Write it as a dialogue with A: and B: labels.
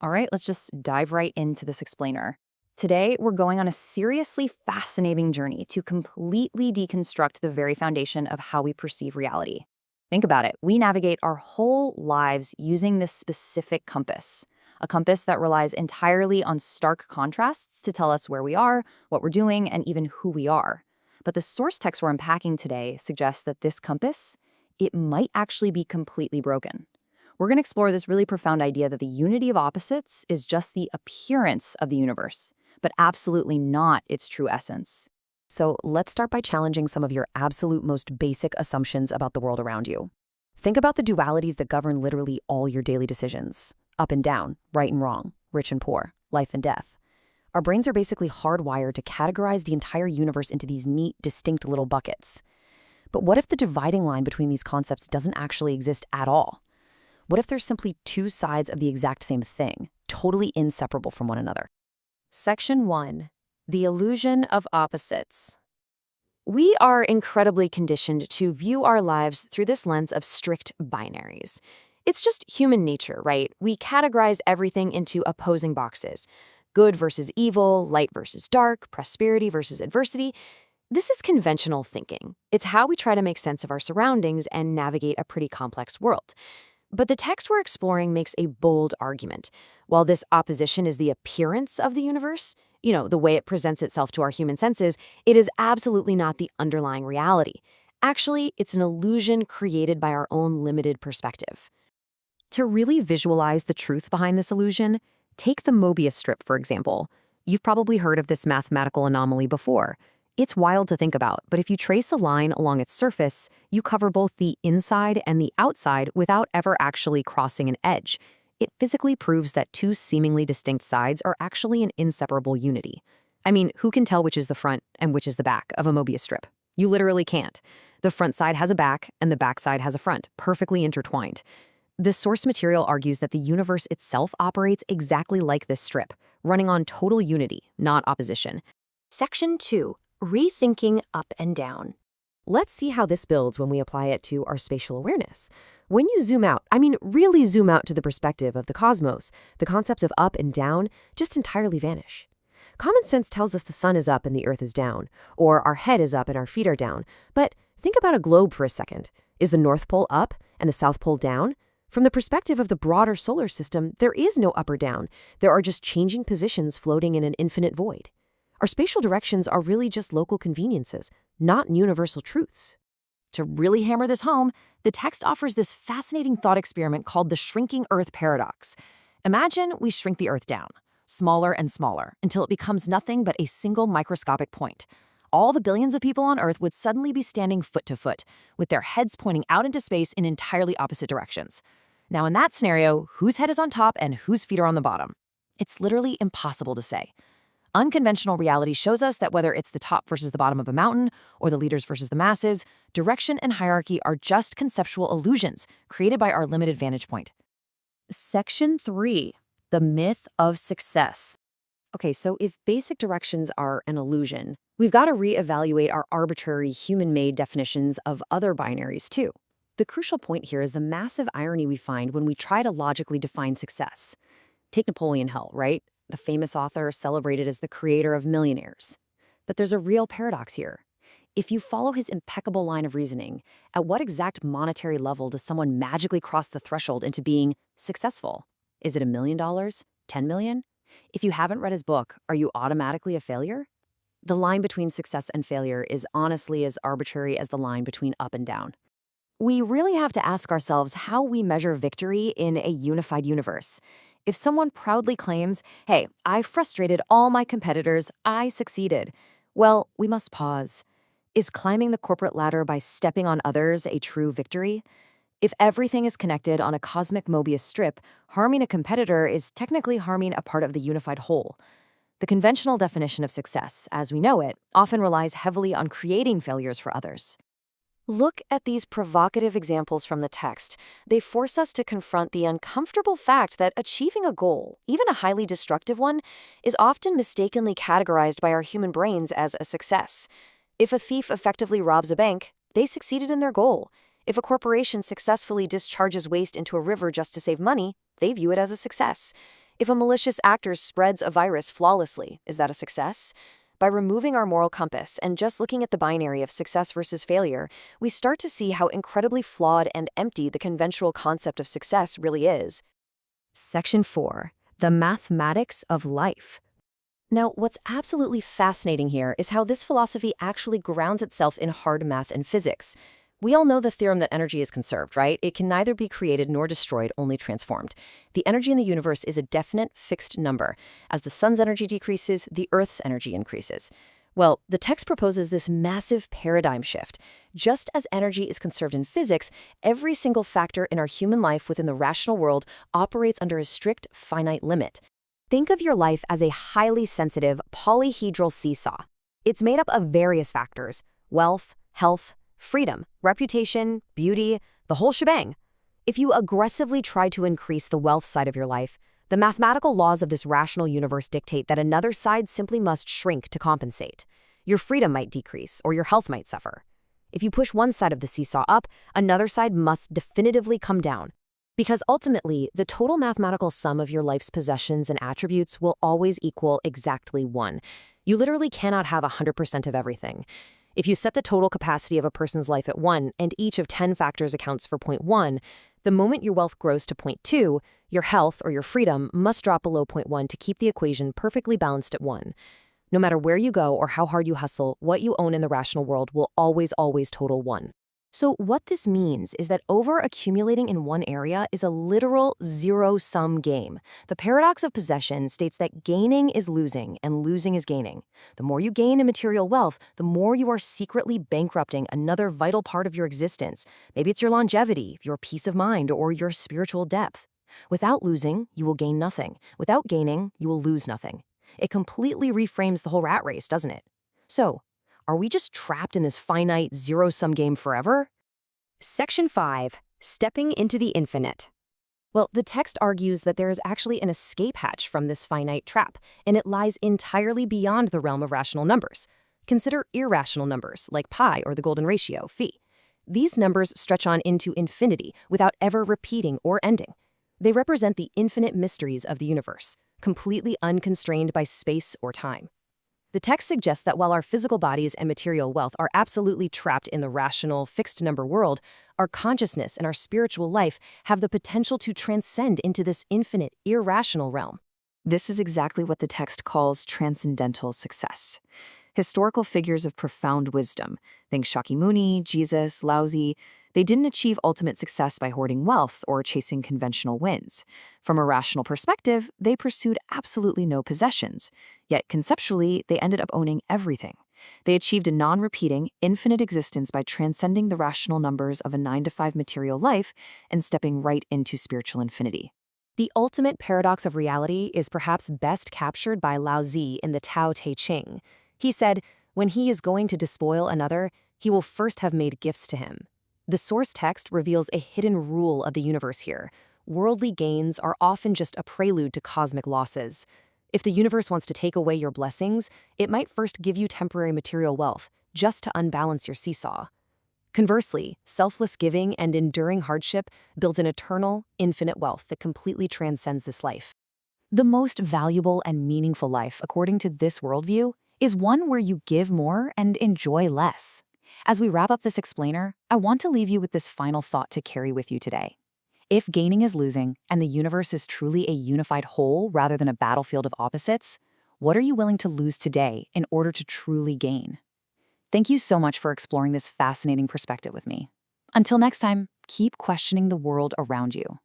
A: All right, let's just dive right into this explainer. Today, we're going on a seriously fascinating journey to completely deconstruct the very foundation of how we perceive reality. Think about it. We navigate our whole lives using this specific compass, a compass that relies entirely on stark contrasts to tell us where we are, what we're doing, and even who we are. But the source text we're unpacking today suggests that this compass, it might actually be completely broken. We're going to explore this really profound idea that the unity of opposites is just the appearance of the universe, but absolutely not its true essence.
B: So let's start by challenging some of your absolute most basic assumptions about the world around you. Think about the dualities that govern literally all your daily decisions. Up and down, right and wrong, rich and poor, life and death. Our brains are basically hardwired to categorize the entire universe into these neat, distinct little buckets. But what if the dividing line between these concepts doesn't actually exist at all? What if there's simply two sides of the exact same thing, totally inseparable from one another?
C: Section 1. The illusion of opposites. We are incredibly conditioned to view our lives through this lens of strict binaries. It's just human nature, right? We categorize everything into opposing boxes. Good versus evil, light versus dark, prosperity versus adversity. This is conventional thinking. It's how we try to make sense of our surroundings and navigate a pretty complex world. But the text we're exploring makes a bold argument. While this opposition is the appearance of the universe, the way it presents itself to our human senses, it is absolutely not the underlying reality. Actually, it's an illusion created by our own limited perspective.
B: To really visualize the truth behind this illusion, take the Mobius strip, for example. You've probably heard of this mathematical anomaly before. It's wild to think about, but if you trace a line along its surface, you cover both the inside and the outside without ever actually crossing an edge. It physically proves that two seemingly distinct sides are actually an inseparable unity. I mean, who can tell which is the front and which is the back of a Mobius strip? You literally can't. The front side has a back and the back side has a front, perfectly intertwined. The source material argues that the universe itself operates exactly like this strip, running on total unity, not opposition.
C: Section 2. Rethinking up and down.
B: Let's see how this builds when we apply it to our spatial awareness. When you zoom out, really zoom out to the perspective of the cosmos, the concepts of up and down just entirely vanish. Common sense tells us the sun is up and the earth is down, or our head is up and our feet are down. But think about a globe for a second. Is the North Pole up and the South Pole down? From the perspective of the broader solar system, there is no up or down. There are just changing positions floating in an infinite void. Our spatial directions are really just local conveniences, not universal truths.
A: To really hammer this home, the text offers this fascinating thought experiment called the shrinking Earth paradox. Imagine we shrink the Earth down, smaller and smaller, until it becomes nothing but a single microscopic point. All the billions of people on Earth would suddenly be standing foot to foot, with their heads pointing out into space in entirely opposite directions. Now, in that scenario, whose head is on top and whose feet are on the bottom? It's literally impossible to say. Unconventional reality shows us that whether it's the top versus the bottom of a mountain or the leaders versus the masses, direction and hierarchy are just conceptual illusions created by our limited vantage point.
C: Section 3. The myth of success.
B: Okay, so if basic directions are an illusion, we've got to reevaluate our arbitrary human-made definitions of other binaries too. The crucial point here is the massive irony we find when we try to logically define success. Take Napoleon Hill, right? The famous author celebrated as the creator of millionaires. But there's a real paradox here. If you follow his impeccable line of reasoning, at what exact monetary level does someone magically cross the threshold into being successful? Is it $1 million? 10 million? If you haven't read his book, are you automatically a failure? The line between success and failure is honestly as arbitrary as the line between up and down. We really have to ask ourselves how we measure victory in a unified universe. If someone proudly claims, hey, I frustrated all my competitors, I succeeded, well, we must pause. Is climbing the corporate ladder by stepping on others a true victory? If everything is connected on a cosmic Mobius strip, harming a competitor is technically harming a part of the unified whole. The conventional definition of success, as we know it, often relies heavily on creating failures for others. Look at these provocative examples from the text. They force us to confront the uncomfortable fact that achieving a goal, even a highly destructive one, is often mistakenly categorized by our human brains as a success. If a thief effectively robs a bank, they succeeded in their goal. If a corporation successfully discharges waste into a river just to save money, they view it as a success.
C: If a malicious actor spreads a virus flawlessly, is that a success? By removing our moral compass and just looking at the binary of success versus failure, we start to see how incredibly flawed and empty the conventional concept of success really is.
B: Section 4. The mathematics of life.
C: Now, what's absolutely fascinating here is how this philosophy actually grounds itself in hard math and physics. We all know the theorem that energy is conserved, right? It can neither be created nor destroyed, only transformed. The energy in the universe is a definite, fixed number. As the sun's energy decreases, the Earth's energy increases. Well, the text proposes this massive paradigm shift. Just as energy is conserved in physics, every single factor in our human life within the rational world operates under a strict, finite limit. Think of your life as a highly sensitive, polyhedral seesaw. It's made up of various factors: wealth, health, freedom, reputation, beauty, the whole shebang. If you aggressively try to increase the wealth side of your life, the mathematical laws of this rational universe dictate that another side simply must shrink to compensate. Your freedom might decrease, or your health might suffer. If you push one side of the seesaw up, another side must definitively come down. Because ultimately, the total mathematical sum of your life's possessions and attributes will always equal exactly 1. You literally cannot have 100% of everything. If you set the total capacity of a person's life at 1, and each of 10 factors accounts for 0.1, the moment your wealth grows to 0.2, your health or your freedom must drop below 0.1 to keep the equation perfectly balanced at 1. No matter where you go or how hard you hustle, what you own in the rational world will always total 1. So what this means is that over-accumulating in one area is a literal zero-sum game. The paradox of possession states that gaining is losing and losing is gaining. The more you gain in material wealth, the more you are secretly bankrupting another vital part of your existence. Maybe it's your longevity, your peace of mind, or your spiritual depth. Without losing, you will gain nothing. Without gaining, you will lose nothing. It completely reframes the whole rat race, doesn't it? So, are we just trapped in this finite zero-sum game forever?
B: Section 5. Stepping into the infinite.
C: Well, the text argues that there is actually an escape hatch from this finite trap, and it lies entirely beyond the realm of rational numbers. Consider irrational numbers, like pi or the golden ratio, phi. These numbers stretch on into infinity without ever repeating or ending. They represent the infinite mysteries of the universe, completely unconstrained by space or time. The text suggests that while our physical bodies and material wealth are absolutely trapped in the rational, fixed-number world, our consciousness and our spiritual life have the potential to transcend into this infinite, irrational realm.
A: This is exactly what the text calls transcendental success. Historical figures of profound wisdom, think Shakyamuni, Jesus, Laozi, they didn't achieve ultimate success by hoarding wealth or chasing conventional wins. From a rational perspective, they pursued absolutely no possessions. Yet conceptually, they ended up owning everything. They achieved a non-repeating, infinite existence by transcending the rational numbers of a 9-to-5 material life and stepping right into spiritual infinity.
B: The ultimate paradox of reality is perhaps best captured by Laozi in the Tao Te Ching. He said, when he is going to despoil another, he will first have made gifts to him. The source text reveals a hidden rule of the universe here. Worldly gains are often just a prelude to cosmic losses. If the universe wants to take away your blessings, it might first give you temporary material wealth, just to unbalance your seesaw. Conversely, selfless giving and enduring hardship builds an eternal, infinite wealth that completely transcends this life.
A: The most valuable and meaningful life, according to this worldview, is one where you give more and enjoy less. As we wrap up this explainer, I want to leave you with this final thought to carry with you today. If gaining is losing and the universe is truly a unified whole rather than a battlefield of opposites, what are you willing to lose today in order to truly gain? Thank you so much for exploring this fascinating perspective with me. Until next time, keep questioning the world around you.